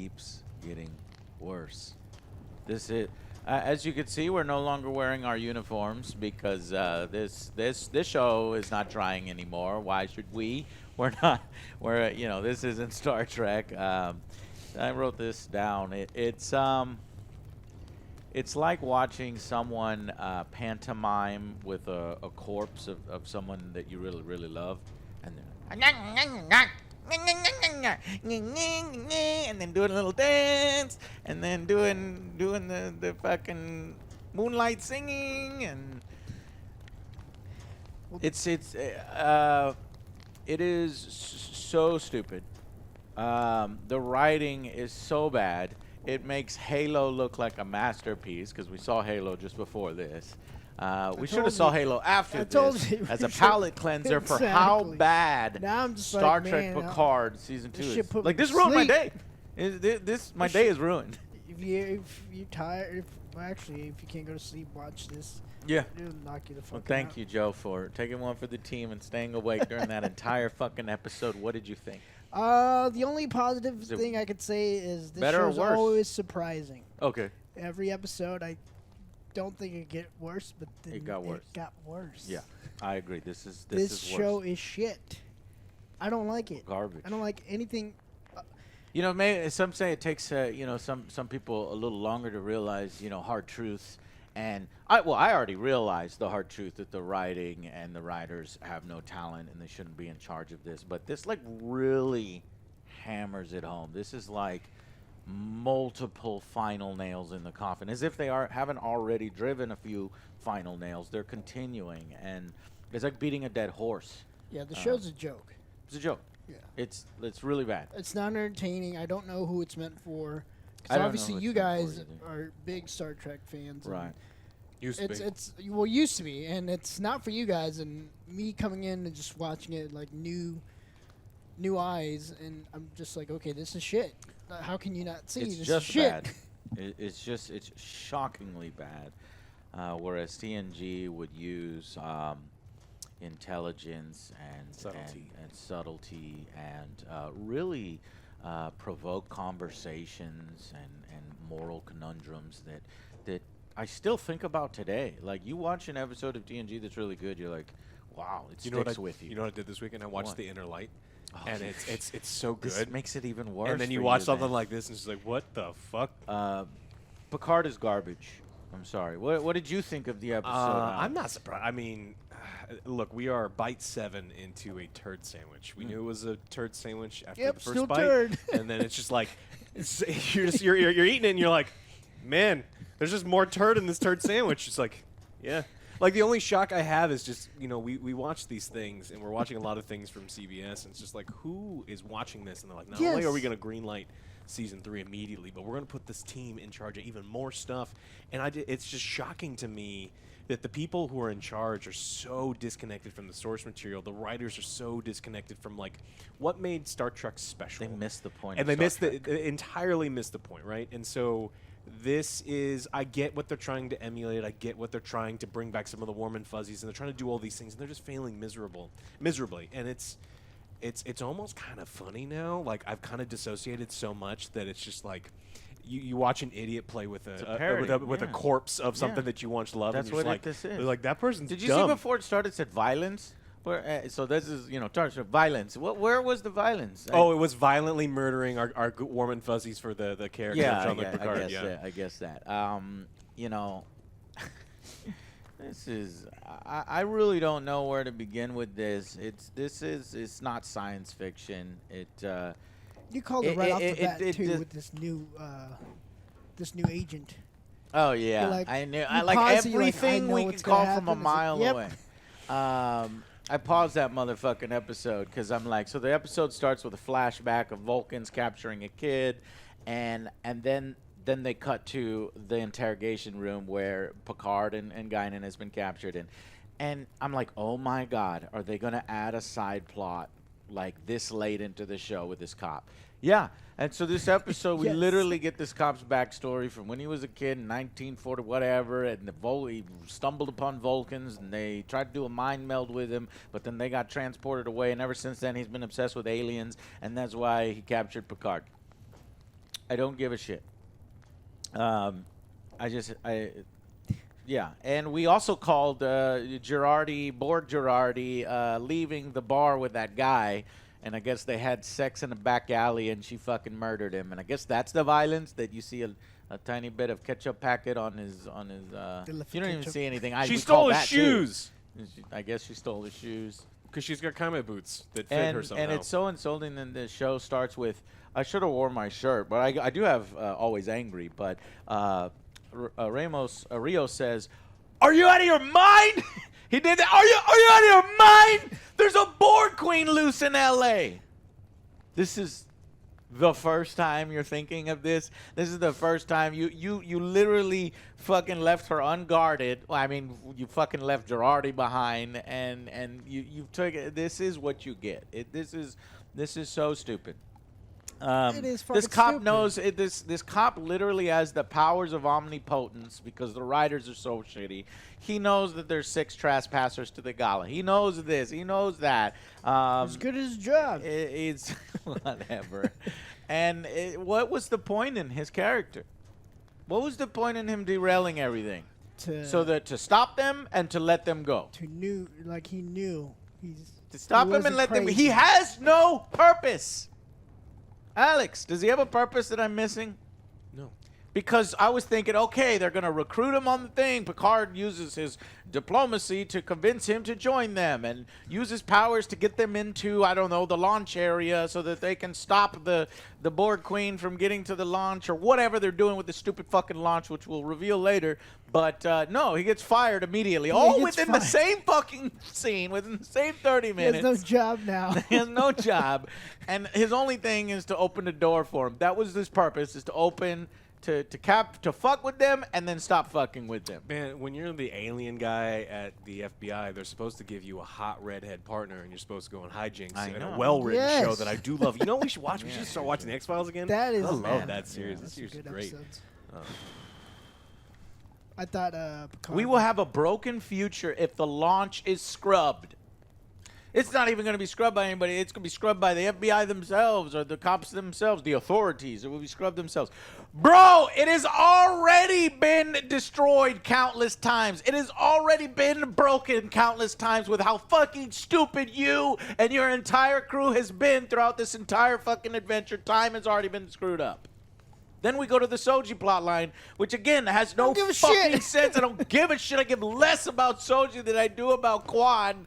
keeps getting worse. This is, as you can see, we're no longer wearing our uniforms because this show is not trying anymore. Why should we? We're not. We're this isn't Star Trek. I wrote this down. It's like watching someone pantomime with a corpse of someone that you really, really love, and then doing a little dance, and then doing the fucking moonlight singing, and it is so stupid. The writing is so bad. It makes Halo look like a masterpiece because we saw Halo just before this. We should have saw Halo after this as a palate cleanser for how bad Star Trek Picard season 2 is. Like, this ruined my day. My day is ruined. If you're tired, if you can't go to sleep, watch this. Yeah. It'll knock you the fuck out. Thank you, Joe, for taking one for the team and staying awake during that entire fucking episode. What did you think? The only positive thing I could say is this show's always surprising. Okay. Every episode, I don't think it get worse, but then it got worse. It got worse. Yeah, I agree. This show is shit. I don't like it. Garbage. I don't like anything. Maybe some say it takes some people a little longer to realize hard truths. And I already realized the hard truth that the writing and the writers have no talent and they shouldn't be in charge of this. But this really hammers it home. This is like multiple final nails in the coffin, as if they haven't already driven a few final nails. They're continuing, and it's like beating a dead horse. Yeah, the show's a joke. It's a joke. Yeah, it's really bad. It's not entertaining. I don't know who it's meant for. Because obviously you guys are big Star Trek fans. Right. Used to be, and it's not for you guys. And me coming in and just watching it like new eyes, and I'm just like, okay, this is shit. How can you not see this is shit? Bad. It's shockingly bad. Whereas TNG would use intelligence and subtlety and really provoke conversations and moral conundrums that I still think about today. Like, you watch an episode of TNG that's really good, you're like, wow, it sticks with you. You know what I did this weekend? I watched The Inner Light. And it's so good. This makes it even worse. And then you watch something like this and it's like, what the fuck? Picard is garbage. I'm sorry. What did you think of the episode? I'm not surprised. I mean, look, we are bite 7 into a turd sandwich. We knew it was a turd sandwich after the first bite, turd. And then it's just like you're eating it, and you're like, man, there's just more turd in this turd sandwich. It's like, yeah. Like, the only shock I have is just, we watch these things, and we're watching a lot of things from CBS, and it's just like, who is watching this? And they're like, not only are we going to greenlight season 3 immediately, but we're going to put this team in charge of even more stuff. And it's just shocking to me that the people who are in charge are so disconnected from the source material. The writers are so disconnected from, like, what made Star Trek special. They missed the point. And they entirely missed the point, right? And so this is, I get what they're trying to emulate. I get what they're trying to bring back some of the warm and fuzzies, and they're trying to do all these things, and they're just failing miserably. And it's almost kind of funny now. Like, I've kind of dissociated so much that it's just like you watch an idiot play with a corpse of something that you once loved. That's and you're what this is. Like, like, that person's Did you dumb. see before it started said violence? So this is, starts with violence. Where was the violence? It was violently murdering our warm and fuzzies for the character of Jean-Luc Picard. I guess that. This is. I really don't know where to begin with this. It's not science fiction. You called it right off the bat too with this new agent. Oh yeah, like, I knew. I like everything we could call from a mile away. I paused that motherfucking episode because I'm like, so the episode starts with a flashback of Vulcans capturing a kid, and then they cut to the interrogation room where Picard and Guinan has been captured in. And I'm like, oh my God, are they going to add a side plot like this late into the show with this cop? Yeah. And so this episode, we literally get this cop's backstory from when he was a kid in 1940, whatever, and he stumbled upon Vulcans, and they tried to do a mind meld with him, but then they got transported away, and ever since then he's been obsessed with aliens, and that's why he captured Picard. I don't give a shit. Yeah, and we also called Borg Girardi, leaving the bar with that guy, and I guess they had sex in a back alley, and she fucking murdered him. And I guess that's the violence that you see a tiny bit of ketchup packet on his. You don't even see anything. She stole his shoes. I guess she stole his shoes. Because she's got Kame boots that fit her somehow. And it's so insulting that the show starts with, I should have worn my shirt, but I do have Always Angry, but Rio says, "Are you out of your mind?" He did that. Are you out of your mind? There's a Borg Queen loose in L.A. This is the first time you're thinking of this. This is the first time you literally fucking left her unguarded. Well, I mean, you fucking left Girardi behind, and you took it. This is what you get. This is so stupid. It is fucking this cop stupid. knows it, this cop literally has the powers of omnipotence because the writers are so shitty. He knows that there's 6 trespassers to the gala. He knows this. He knows that. He's good at his job. It's whatever. And what was the point in his character? What was the point in him derailing everything? To stop them and to let them go. He knew. To stop him and let them. He has no purpose. Alex, does he have a purpose that I'm missing? No. Because I was thinking, okay, they're going to recruit him on the thing. Picard uses his diplomacy to convince him to join them and uses powers to get them into, I don't know, the launch area so that they can stop the Borg Queen from getting to the launch or whatever they're doing with the stupid fucking launch, which we'll reveal later. But no, he gets fired immediately. All within the same fucking scene, within the same 30 minutes. He has no job now. He has no job. And his only thing is to open the door for him. That was his purpose, is to open... To fuck with them and then stop fucking with them. Man, when you're the alien guy at the FBI, they're supposed to give you a hot redhead partner, and you're supposed to go on hijinks in a well-written show that I do love. You know what we should watch? We should start watching the X-Files again. That is. I love that series. Yeah, that series is great. I thought. Picard we will have a broken future if the launch is scrubbed. It's not even going to be scrubbed by anybody. It's going to be scrubbed by the FBI themselves or the cops themselves, the authorities. It will be scrubbed themselves. Bro, it has already been destroyed countless times. It has already been broken countless times with how fucking stupid you and your entire crew has been throughout this entire fucking adventure. Time has already been screwed up. Then we go to the Soji plotline, which again has no fucking sense. I don't give a shit. I give less about Soji than I do about Quan,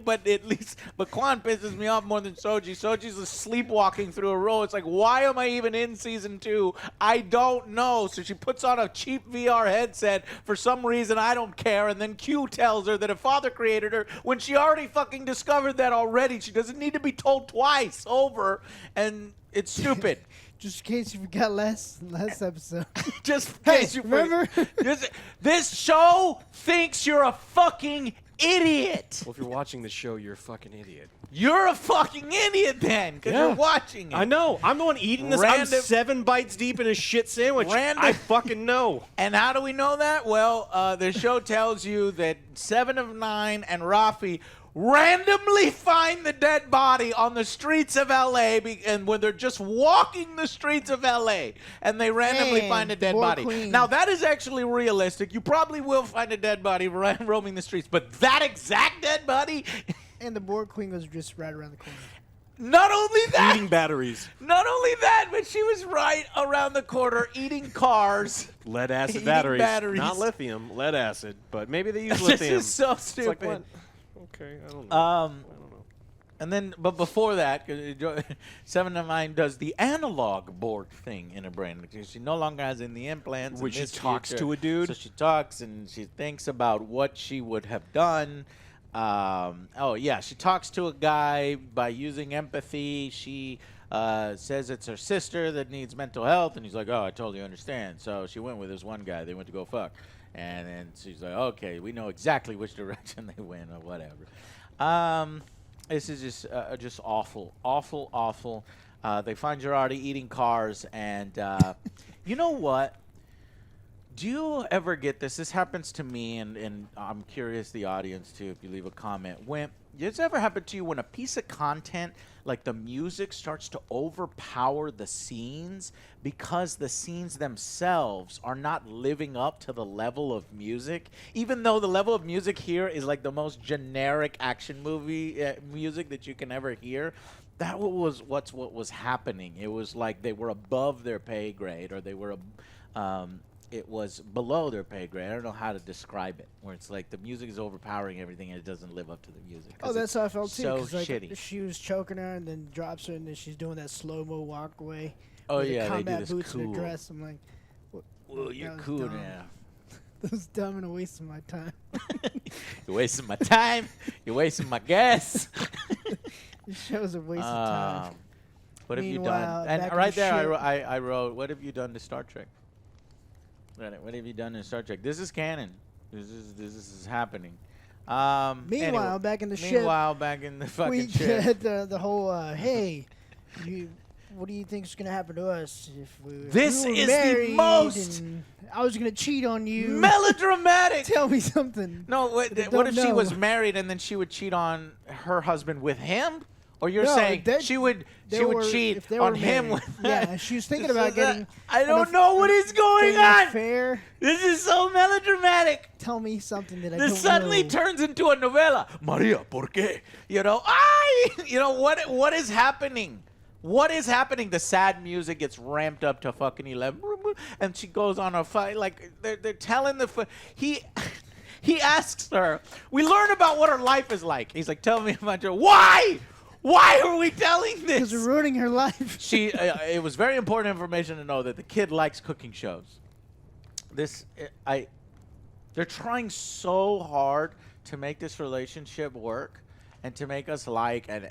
but Quan pisses me off more than Soji. Soji's just sleepwalking through a role. It's like, why am I even in season 2? I don't know. So she puts on a cheap VR headset for some reason. I don't care. And then Q tells her that her father created her when she already fucking discovered that already. She doesn't need to be told twice over, and it's stupid. Just in case you forgot last episode. Just in case you remember? This show thinks you're a fucking idiot. Well, if you're watching the show, you're a fucking idiot. You're a fucking idiot then, because you're watching it. I know. I'm the one eating this. I'm 7 bites deep in a shit sandwich. I fucking know. And how do we know that? Well, the show tells you that 7 of 9 and Raffi randomly find the dead body on the streets of L.A. And when they're just walking the streets of L.A. and they randomly find a dead body. Queen. Now, that is actually realistic. You probably will find a dead body roaming the streets, but that exact dead body... And the Borg Queen was just right around the corner. Not only that... Eating batteries. Not only that, but she was right around the corner eating cars. Lead-acid batteries. Not lithium, lead acid. But maybe they use lithium. This is so stupid. It's like, what? Okay, I don't know. I don't know. And then, but before that, 7 of 9 does the analog Borg thing in her brain. She no longer has in the implants. Which she talks to a dude. So she talks and she thinks about what she would have done. She talks to a guy by using empathy. She says it's her sister that needs mental health, and he's like, "Oh, I totally understand." So she went with this one guy. They went to go fuck. And then she's like, okay, we know exactly which direction they went or whatever. This is just awful, awful, awful. They find Girardi eating cars, and you know what? Do you ever get this? This happens to me, and I'm curious the audience too, if you leave a comment. When does this ever happen to you when a piece of content, like the music, starts to overpower the scenes because the scenes themselves are not living up to the level of music? Even though the level of music here is like the most generic action movie music that you can ever hear, that was what was happening. It was like they were above their pay grade, or they were it was below their pay grade. I don't know how to describe it, where it's like the music is overpowering everything and it doesn't live up to the music. Oh, that's how I felt too. So 'cause, like, shitty. she was choking her and then drops her and then she's doing that slow-mo walk away. Oh with the yeah, they do combat this boots and cool. her dress. I'm like, Well, you're that was cool dumb. now. That was dumb and a waste of my time. You're wasting my time. You're wasting my gas. This show's a waste of time. What have you Meanwhile, done? And back in right there, shit. I wrote, what have you done to Star Trek? What have you done in Star Trek? This is canon. This is happening. Meanwhile, anyway, back in the ship, meanwhile, back in the fucking we ship. get the whole, hey, what do you think's going to happen to us if we This we were is the married most and I was going to cheat on you? melodramatic. Tell me something. No, what don't if she know. was married and then she would cheat on her husband with him? Or you're No, saying they- she would they were- cheat if they on were him married. with Yeah, she was thinking about getting. I don't know what is going on. Fair. This is so melodramatic. Tell me something that I This don't suddenly know. turns into a novela. Maria, ¿por qué? You know, what is happening? What is happening? The sad music gets ramped up to fucking 11, and she goes on a fight. Like they're telling he asks her. We learn about what her life is like. He's like, tell me about your. Why? Why are we telling this? Because we're ruining her life. It was very important information to know that the kid likes cooking shows. They're trying so hard to make this relationship work and to make us like, and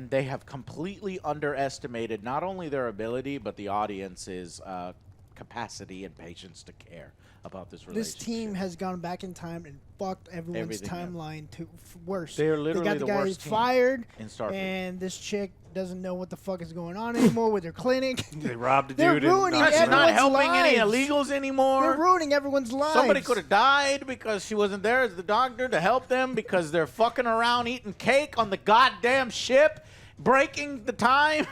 they have completely underestimated not only their ability, but the audience's capacity and patience to care about this relationship. This team has gone back in time and fucked everyone's Everything, yeah. timeline to worse. They're literally they got the the guy worst team fired, in Starfleet. and this chick doesn't know what the fuck is going on anymore with their clinic. They robbed a They're dude. ruining She's everyone's not helping any lives. illegals anymore. They're ruining everyone's lives. Somebody could have died because she wasn't there as the doctor to help them because they're fucking around eating cake on the goddamn ship, breaking the time.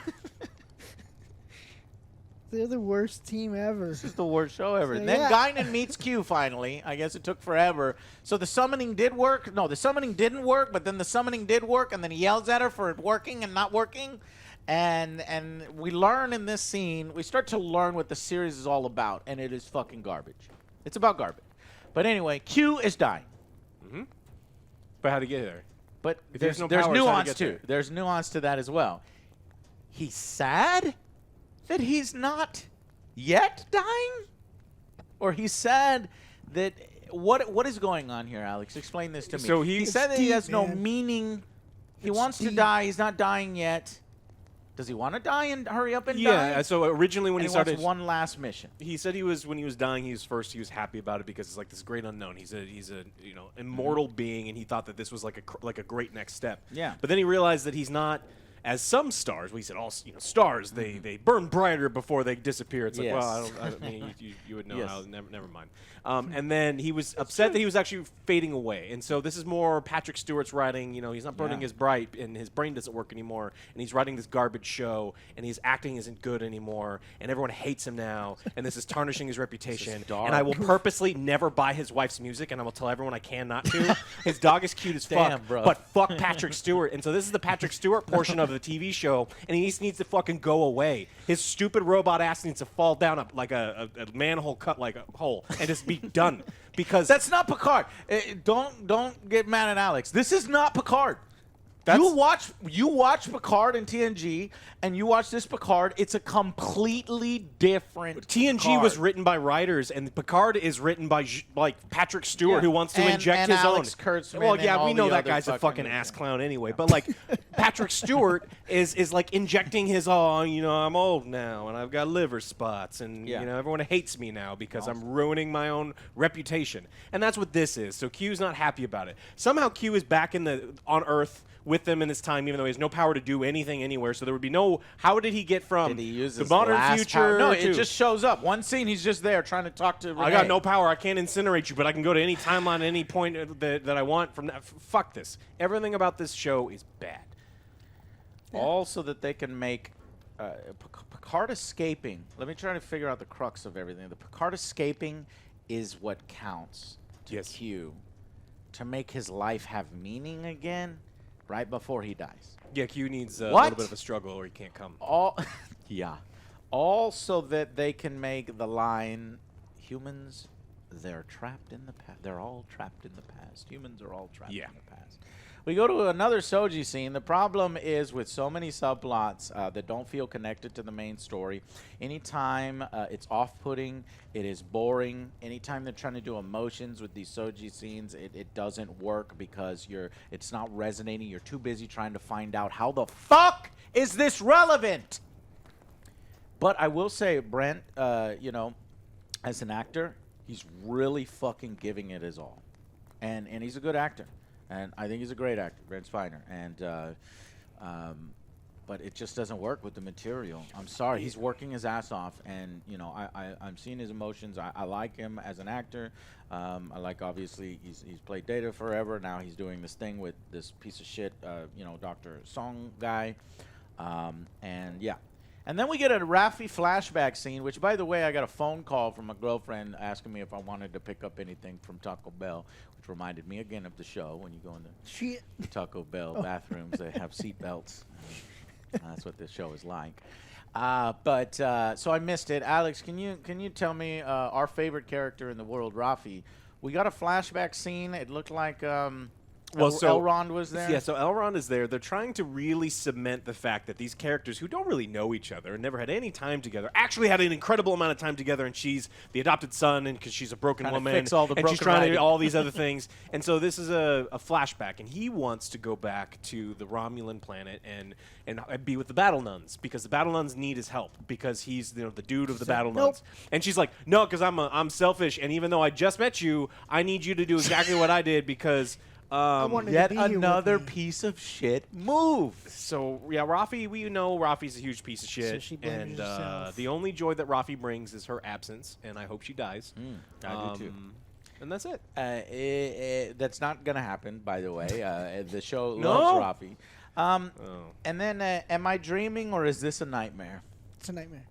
They're the worst team ever. This is the worst show ever. So, And then yeah. Guinan meets Q finally. I guess it took forever. So the summoning did work. No, the summoning didn't work, but then the summoning did work, and then he yells at her for it working and not working. And we learn in this scene, we start to learn what the series is all about, and it is fucking garbage. It's about garbage. But anyway, Q is dying. Mm-hmm. But how to get there? But If there's no powers, how to nuance get too. there? There's nuance to that as well. He's sad that he's not yet dying, or he's sad that what is going on here, Alex? Explain this to me. So he said that he deep, has no man. meaning. He It's wants to deep. die. He's not dying yet. Does he want to die and hurry up and die? Yeah. So originally when And he he started, wants one last mission. he said when he was dying, he was happy about it because it's like this great unknown. He's a immortal being, and he thought that this was like a great next step. Yeah. But then he realized that he's not. As some stars, we said all stars, they burn brighter before they disappear. It's like, Yes. well, I mean, you would know Yes. how. Never mind. And then he was upset that he was actually fading away. And so this is more Patrick Stewart's writing. He's not burning Yeah. as bright, and his brain doesn't work anymore. And he's writing this garbage show, and his acting isn't good anymore, and everyone hates him now. And this is tarnishing his reputation. dark. And I will purposely never buy his wife's music, and I will tell everyone I can not to. His dog is cute as Damn, fuck, bro. but fuck Patrick Stewart. And so this is the Patrick Stewart portion of the TV show, and he just needs to fucking go away. His stupid robot ass needs to fall down like a manhole cut like a hole and just be done. Because That's not Picard. Don't get mad at Alex. This is not Picard. That's- You watch Picard in TNG, and you watch this Picard. It's a completely different. TNG Picard. was written by writers, and Picard is written by like Patrick Stewart, Yeah. who wants to And inject his Alex own. Kurtzman Well, and yeah, all we know the that other guy's a fucking fucking- ass clown anyway. But like, Patrick Stewart is like injecting his, I'm old now and I've got liver spots and everyone hates me now because I'm ruining my own reputation. And that's what this is. So Q's not happy about it. Somehow Q is back on Earth with them in this time, even though he has no power to do anything anywhere. So there would be no. How did he get from the modern future? No, it just shows up. One scene, he's just there trying to talk to Renee. I got no power. I can't incinerate you, but I can go to any timeline at any point that I want from that. Fuck this. Everything about this show is bad. Yeah. All so that they can make Picard escaping. Let me try to figure out the crux of everything. The Picard escaping is what counts to Q to make his life have meaning again. Right before he dies. Yeah, Q needs a little bit of a struggle or he can't come. All so that they can make the line, humans, they're trapped in the past. They're all trapped in the past. Humans are all trapped in the past. We go to another Soji scene. The problem is with so many subplots that don't feel connected to the main story. Anytime it's off-putting, it is boring. Anytime they're trying to do emotions with these Soji scenes, it doesn't work because it's not resonating. You're too busy trying to find out how the fuck is this relevant? But I will say, Brent, as an actor, he's really fucking giving it his all. And he's a good actor. And I think he's a great actor, Brent Spiner. And, but it just doesn't work with the material. I'm sorry. He's working his ass off. And, I'm seeing his emotions. I like him as an actor. I like, obviously, he's played Data forever. Now he's doing this thing with this piece of shit, Dr. Song guy. And then we get a Raffi flashback scene, which, by the way, I got a phone call from a girlfriend asking me if I wanted to pick up anything from Taco Bell, which reminded me again of the show when you go in the Taco Bell bathrooms. They have seat belts. That's what this show is like. So I missed it. Alex, can you tell me our favorite character in the world, Raffi? We got a flashback scene. It looked like Elrond was there? Yeah, so Elrond is there. They're trying to really cement the fact that these characters who don't really know each other and never had any time together actually had an incredible amount of time together, and she's the adopted son and because she's a broken woman and she's trying to do all these other things. And so this is a flashback, and he wants to go back to the Romulan planet and be with the Battle Nuns because the Battle Nuns need his help because he's the dude of the Battle Nuns. And she's like, no, because I'm selfish, and even though I just met you, I need you to do exactly what I did because... yet another piece of shit move. So, yeah, Raffi, we know Raffi's a huge piece of shit. So she blames herself. The only joy that Raffi brings is her absence, and I hope she dies. I do too. And that's it. That's not going to happen, by the way. The show loves Raffi. And then, am I dreaming or is this a nightmare? It's a nightmare.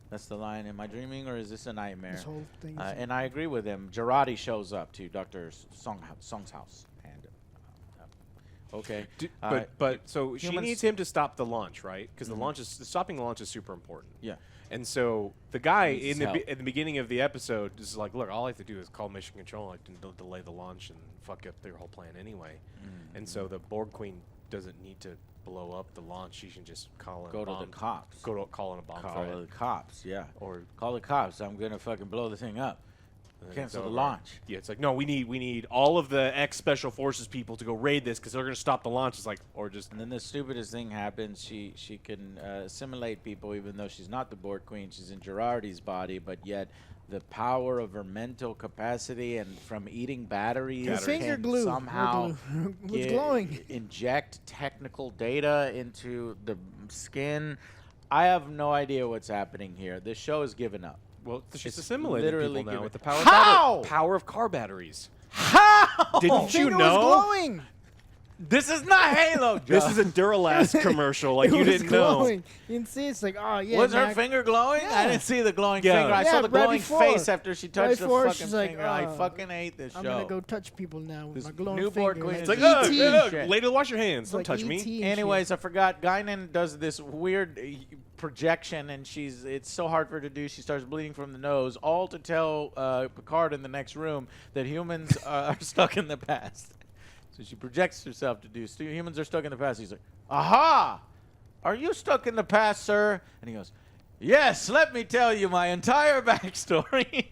That's the line. Am I dreaming or is this a nightmare? This whole thing. And I agree with him. Girardi shows up to Dr. Song's house. And okay. So she needs him to stop the launch, right? Because stopping the launch is super important. Yeah. And so the guy in the beginning of the episode is like, look, all I have to do is call Mission Control. I can delay the launch and fuck up their whole plan anyway. And so the Borg Queen doesn't need to blow up the launch. She can just call to the cops. Call in a bomb. Call the cops, yeah. Or call the cops. I'm gonna fucking blow the thing up. Cancel the launch. Yeah, it's like, no, we need all of the ex-Special Forces people to go raid this because they're going to stop the launch. It's like, or just... And then the stupidest thing happens. She can assimilate people even though she's not the Borg Queen. She's in Girardi's body, but yet the power of her mental capacity and from eating batteries finger glue somehow was glowing. Inject technical data into the skin. I have no idea what's happening here. This show has given up. Well, she's assimilating people now with the power of car batteries. How? Didn't you know? Was glowing. This is not Halo, Joe. This is a Duralast commercial. Like, you didn't glowing. know. You didn't see it. It's like, oh, yeah. Was her finger glowing? Yeah. I didn't see the glowing finger. I saw the glowing face after she touched the fucking finger. I fucking hate this show. I'm going to go touch people now with my glowing new finger. Borg Queen. It's like, lady, wash your hands. Don't touch me. Anyways, I forgot. Guinan does this weird projection, and it's so hard for her to do. She starts bleeding from the nose, all to tell Picard in the next room that humans are stuck in the past. So she projects herself to do. Humans are stuck in the past. He's like, aha! Are you stuck in the past, sir? And he goes, yes, let me tell you my entire backstory.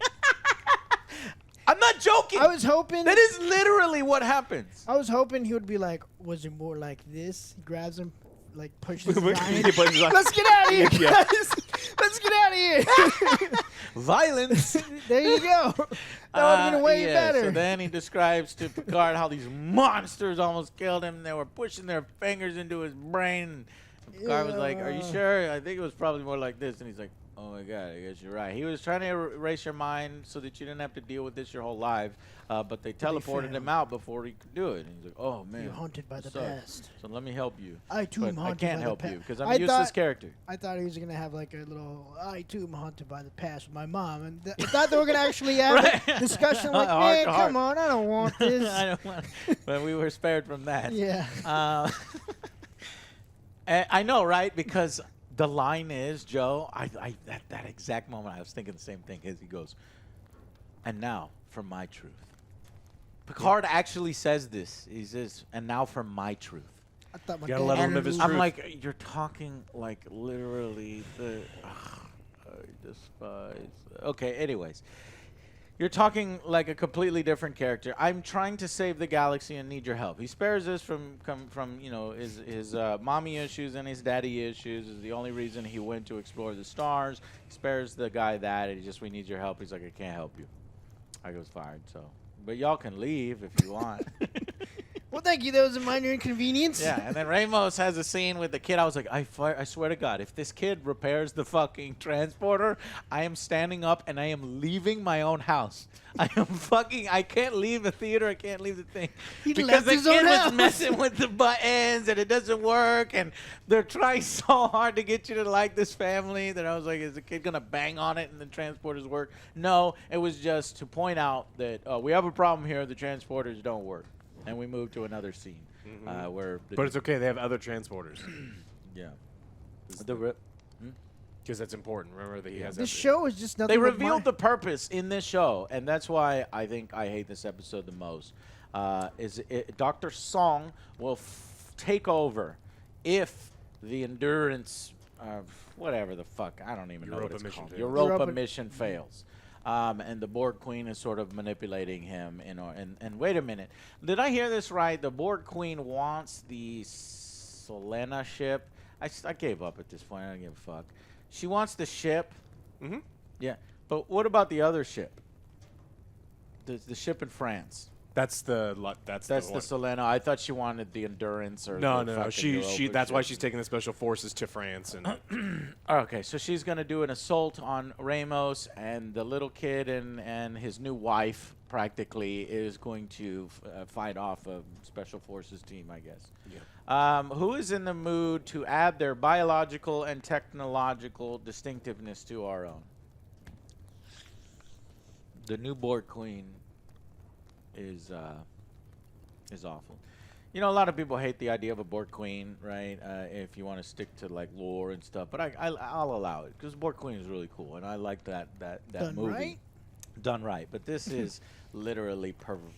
I'm not not joking. I was hoping. That is literally what happens. I was hoping he would be like, was it more like this? He grabs him, like pushes his He eye. pushes his eye. Let's get out of here, Yeah. guys. Let's get out of here. Violence. There you go. That would have been way better. So then he describes to Picard how these monsters almost killed him. They were pushing their fingers into his brain. And Picard was like, "Are you sure?" I think it was probably more like this. And he's like, "Oh my God, I guess you're right." He was trying to erase your mind so that you didn't have to deal with this your whole life. But they teleported him out before he could do it. And he's like, "Oh man, You're haunted by the sucks. past. So let me help you." I too am But I haunted can't by help the you past. because I'm a useless character. I thought he was gonna have like a little. I too am haunted by the past with my mom, and I thought they were gonna actually have a discussion. Like, Heart man, to heart. come on, I don't want this. I don't want. But we were spared from that. Yeah. And I know, right? Because the line is, Joe, at that exact moment, I was thinking the same thing as he goes, "And now for my truth." Picard actually says this. He says, "And now for my truth." I thought my Gotta dad let him had live his to I'm truth. like, you're talking like literally the. I despise. Okay, anyways. You're talking like a completely different character. I'm trying to save the galaxy and need your help. He spares us from his mommy issues and his daddy issues. Is the only reason he went to explore the stars. He spares the guy that. And we need your help. He's like, I can't help you. I goes fired. So, but y'all can leave if you want. Well, thank you. That was a minor inconvenience. Yeah, and then Ramos has a scene with the kid. I was like, I swear to God, if this kid repairs the fucking transporter, I am standing up and I am leaving my own house. I can't leave the theater. I can't leave the thing. He because left the his own kid was house. messing with the buttons and it doesn't work. And they're trying so hard to get you to like this family that I was like, is the kid going to bang on it and the transporters work? No, it was just to point out that we have a problem here. The transporters don't work. And we moved to another scene where. But it's okay. They have other transporters. Yeah. Because that's important. Remember that he has. This show is just nothing. They but revealed the purpose in this show, and that's why I think I hate this episode the most. Dr. Song will take over if the endurance, whatever the fuck, I don't even know what it's called. Europa mission fails. And the Borg Queen is sort of manipulating him. And wait a minute. Did I hear this right? The Borg Queen wants the Selena ship. I gave up at this point. I don't give a fuck. She wants the ship. Mm-hmm. Yeah. But what about the other ship? The ship in France. That's the Selena. I thought she wanted the Endurance or no. She that's why she's taking the special forces to France and. Okay, so she's gonna do an assault on Ramos, and the little kid and his new wife practically is going to fight off a special forces team, I guess. Yeah. Who is in the mood to add their biological and technological distinctiveness to our own? The new Borg Queen is awful. You know, a lot of people hate the idea of a Borg Queen, right? If you want to stick to like lore and stuff, but I'll allow it because Borg Queen is really cool, and I like that movie. Right? Done right, but this is literally perverse.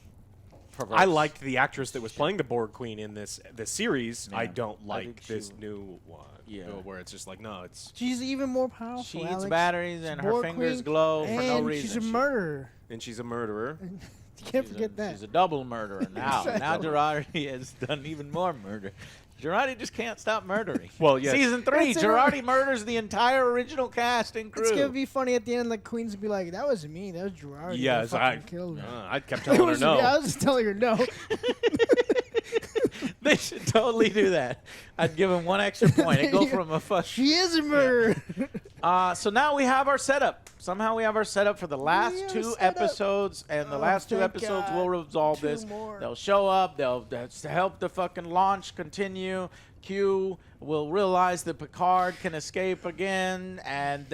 I liked the actress that was playing the Borg Queen in this series. Yeah, I don't I like think this new one. Yeah. Where it's just like, no, it's. She's even more powerful. She eats Alex. batteries and her Borg fingers Queen, glow for no and reason. she's a murderer. And she's a murderer. You can't forget that. She's a double murderer now. Exactly. Now Girardi has done even more murder. Girardi just can't stop murdering. Well, yes. Season 3, It's Girardi murders the entire original cast and crew. It's gonna be funny at the end. Like Queen's gonna be like, "That wasn't me. That was Gerard." Yes, I killed her. I kept It telling her wasn't me. no. I was just telling her no. They should totally do that. I'd give him one extra point. It'd go from a fuck. She is a murderer. So now we have our setup. Somehow we have our setup for the last have two setup. episodes, and the Oh, last two thank episodes God. will resolve Two this. more. They'll show up. That's to help the fucking launch continue. Q will realize that Picard can escape again, and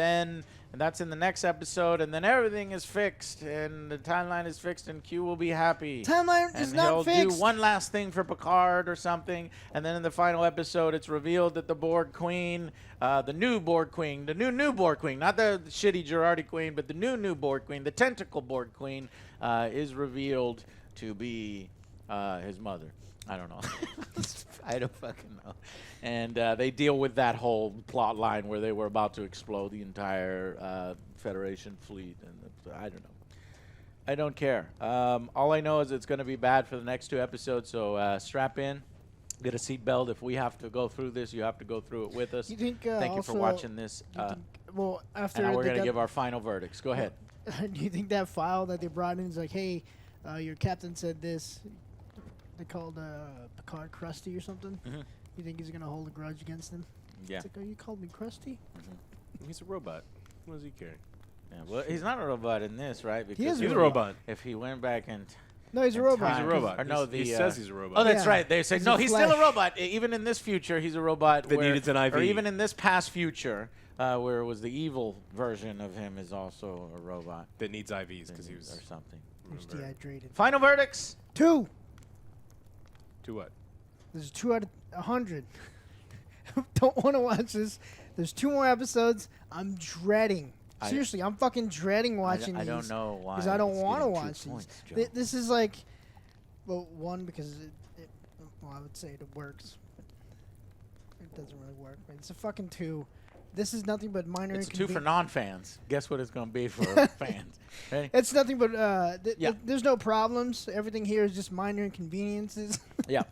that's in the next episode, and then everything is fixed, and the timeline is fixed, and Q will be happy. Timeline And is not he'll fixed. do one last thing for Picard or something, and then in the final episode, it's revealed that the Borg Queen, the new Borg Queen, the new Borg Queen, not the shitty Girardi Queen, but the new Borg Queen, the tentacle Borg Queen, is revealed to be his mother. I don't know. I don't fucking know. And they deal with that whole plot line where they were about to explode the entire Federation fleet, and I don't know. I don't care. All I know is it's going to be bad for the next 2 episodes, so strap in. Get a seatbelt. If we have to go through this, you have to go through it with us. You think, Thank you for watching this. Well, after and we're going to give our final verdicts. Go ahead. Do you think that file that they brought in is like, hey, your captain said this? They called Picard Krusty or something. You think he's going to hold a grudge against him? Yeah. It's like, oh, you called me Krusty? He's a robot. What does he care? Yeah, well, he's not a robot in this, right? He's Because a robot. If he went back and No, he's a robot. He's a robot. Or no, he says he's a robot. Oh, that's Yeah. right. They say He's no. a He's still a Flash. robot. Even in this future, he's a robot That needed an IV. Or even in this past future, where it was the evil version of him is also a robot that needs IVs because he was or something. He's dehydrated. Final verdicts. 2. To what? There's 2 out of 100. Don't want to watch this. There's 2 more episodes. I'm dreading. Seriously, I'm fucking dreading watching these. I don't know why. Because I don't it's want to getting watch 2 these. points, Joe. This is like, well, 1 because well, I would say it works. But it doesn't really work. But it's a fucking 2. This is nothing but minor. It's a 2 for non-fans. Guess what it's going to be for fans? Ready? It's nothing but Yeah. there's no problems. Everything here is just minor inconveniences. Yeah.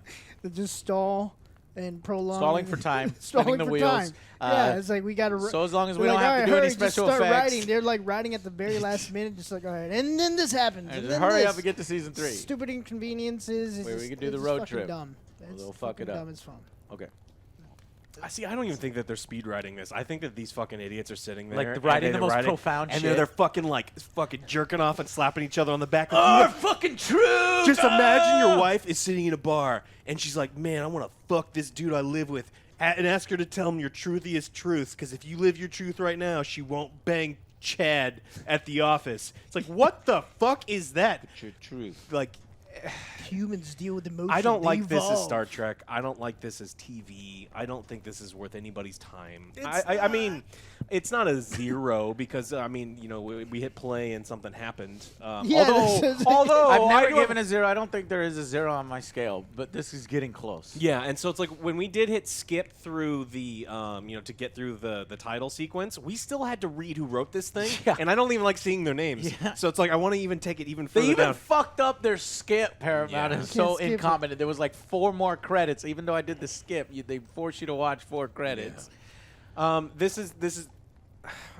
That just stall and prolong. Stalling for time. Stalling spinning the for wheels. time. Yeah, it's like we got to. So as long as we like, don't have all to right, do any hurry, special just start effects. writing. They're like writing at the very last minute, just like, all right, and then this happens. And And just then hurry this. up and get to season 3. Stupid inconveniences. It's Where we just- could do it's the just road fucking trip. Dumb. It's They'll fuck it fucking up. Dumb as fun. Okay. I see. I don't even think that they're speed writing this. I think that these fucking idiots are sitting there, Like, and writing they're the most writing, profound and shit. they're fucking jerking off and slapping each other on the back. Oh, fucking true. Just imagine your wife is sitting in a bar and she's like, "Man, I want to fuck this dude I live with," and ask her to tell him your truthiest truths. Because if you live your truth right now, she won't bang Chad at the office. It's like, what the fuck is that? Your truth. Like, Humans deal with emotion. I don't They like this as evolve. Star Trek. I don't like this as TV. I don't think this is worth anybody's time. It's I mean, it's not a 0 because I mean, you know, we hit play and something happened. Yeah, Although I've never I do have- given a 0. I don't think there is a 0 on my scale, but this is getting close. Yeah, and so it's like when we did hit skip through the, you know, to get through the title sequence, we still had to read who wrote this thing, Yeah. and I don't even like seeing their names. Yeah. So it's like I want to even take it even They further even down. fucked up their skip, Paramount. Yeah. Is You can't so skip it. incompetent. There was like 4 more credits. Even though I did the skip, they force you to watch 4 credits. This is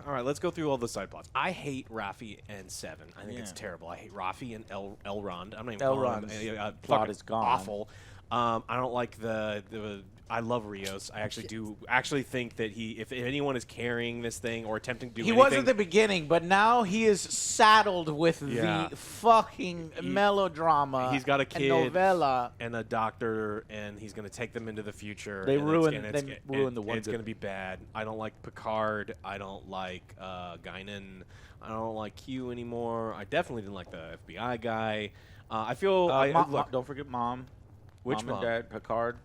all right. Let's go through all the side plots. I hate Raffi and Seven. I think it's Yeah. terrible. I hate Raffi and Elrond. I'm not even Elrond's calling him, plot fucking is gone. awful. I don't like the. I love Rios. I actually do think that if anyone is carrying this thing or attempting to do He anything, was at the beginning, but now he is saddled with Yeah. the fucking melodrama. he's got a kid and novella. and a doctor, and he's going to take them into the future. They and ruined- it's they ruined the and wonder. It's going to be bad. I don't like Picard. I don't like Guinan. I don't like Q anymore. I definitely didn't like the FBI guy. I feel. Look, Don't forget Mom. Which Mom mom? and Dad, Picard.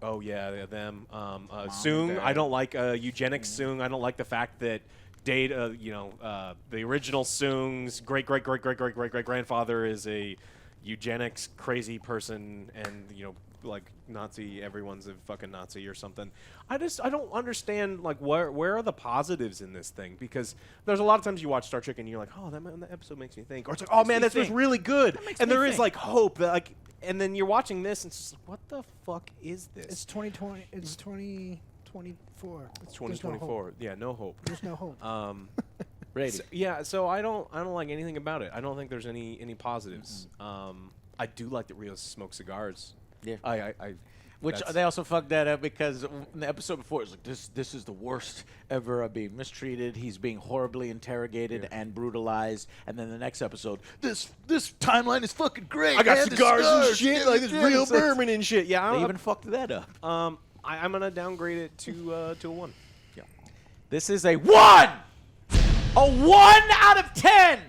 Oh yeah, them. and Soong, I Dad. don't like eugenics Soong. I don't like the fact that Data, the original Soong's great grandfather is a eugenics crazy person, and like Nazi, everyone's a fucking Nazi or something. I don't understand like where are the positives in this thing, because there's a lot of times you watch Star Trek and you're like, oh, that episode makes me think, or it's like, oh man, me this was think. really good, makes and me there is think. like hope that like. And then you're watching this, and it's just like, what the fuck is this? It's 2020. It's 2024. It's 2024. Yeah, no hope. There's no hope. Brady. So I don't like anything about it. I don't think there's any positives. I do like that Rios smokes cigars. Yeah. Which That's- they also fucked that up because in the episode before, it's like, this is the worst ever of being mistreated. He's being horribly interrogated and brutalized. And then the next episode, this timeline is fucking great. I got man. The cigars and scars, shit, yeah, like this yeah. real So it's- bourbon and shit. Yeah, They even fucked that up. I'm gonna downgrade it to a 1. Yeah. This is a 1! A 1 out of 10!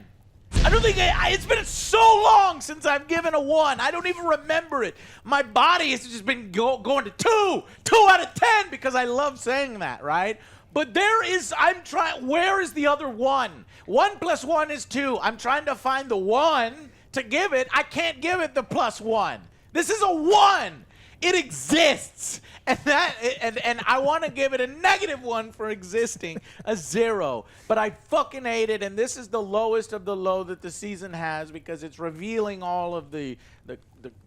I don't think it's been so long since I've given a 1. I don't even remember it. My body has just been going to 2 out of 10 because I love saying that, right? But where is the other 1? 1 plus 1 is 2. I'm trying to find the 1 to give it. I can't give it the plus 1. This is a 1. It exists, and I want to give it a -1 for existing, a 0. But I fucking hate it, and this is the lowest of the low that the season has because it's revealing all of the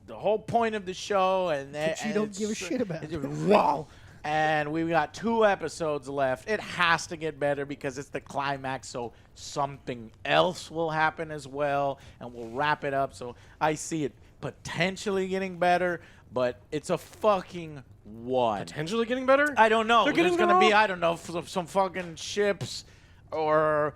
whole point of the show, and That you don't give a shit about. Wow. And we've got 2 episodes left. It has to get better because it's the climax, so something else will happen as well, and we'll wrap it up. So I see it potentially getting better, but it's a fucking 1. Potentially getting better? I don't know. They're getting There's going to be, I don't know, some fucking ships or...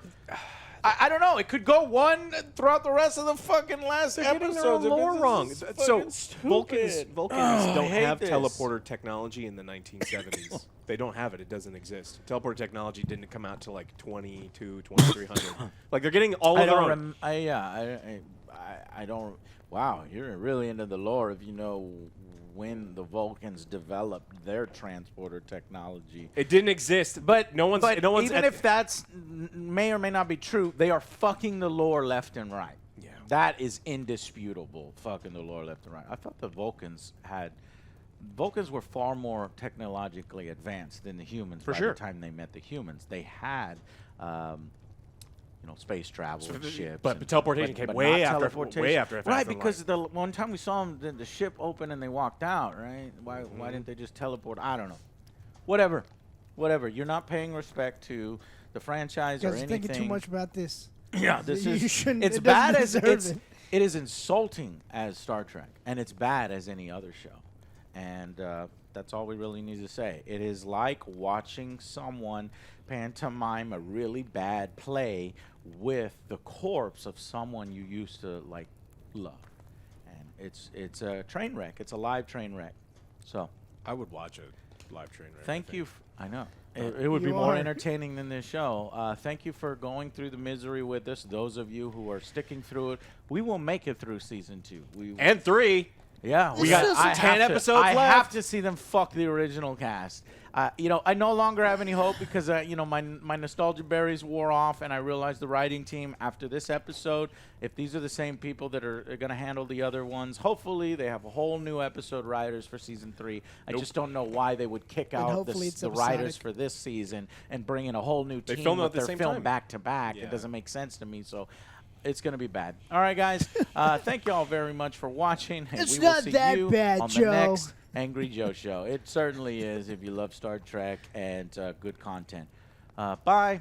I don't know. It could go 1 throughout the rest of the fucking last episodes. They're getting their own lore wrong. So Vulcans don't have this. teleporter technology in the 1970s. They don't have it. It doesn't exist. Teleporter technology didn't come out till like 2300. Like they're getting all of their own. I don't. Wow, you're really into the lore if you know when the Vulcans developed their transporter technology. It didn't exist, but no one's. Even if that's may or may not be true, they are fucking the lore left and right. Yeah, that is indisputable. Fucking the lore left and right. I thought the Vulcans were far more technologically advanced than the humans. For by sure. the time they met the humans, they had. Space travel and ships. But teleportation came way after Right, because the one time we saw them, the ship open and they walked out, right? Why didn't they just teleport? I don't know. Whatever. You're not paying respect to the franchise or anything. Thinking too much about this. Yeah, this is. You shouldn't. It's bad as it is insulting as Star Trek, and it's bad as any other show, and that's all we really need to say. It is like watching someone pantomime a really bad play with the corpse of someone you used to love, and it's a train wreck. It's a live train wreck. So I would watch a live train wreck. Thank you. I know. It would be more entertaining than this show. Thank you for going through the misery with us. Those of you who are sticking through it, we will make it through season 2. And 3. Yeah, we got 10 episodes left. I have to see them fuck the original cast. I no longer have any hope because my nostalgia berries wore off, and I realized the writing team after this episode, if these are the same people that are going to handle the other ones, hopefully they have a whole new episode writers for season 3. I just don't know why they would kick out the writers for this season and bring in a whole new team. They film with at the their same film time. back to back. Yeah. It doesn't make sense to me. So. It's going to be bad. All right, guys. Thank you all very much for watching. And It's we will not see that you bad, on Joe. the next Angry Joe show. It certainly is if you love Star Trek and good content. Bye.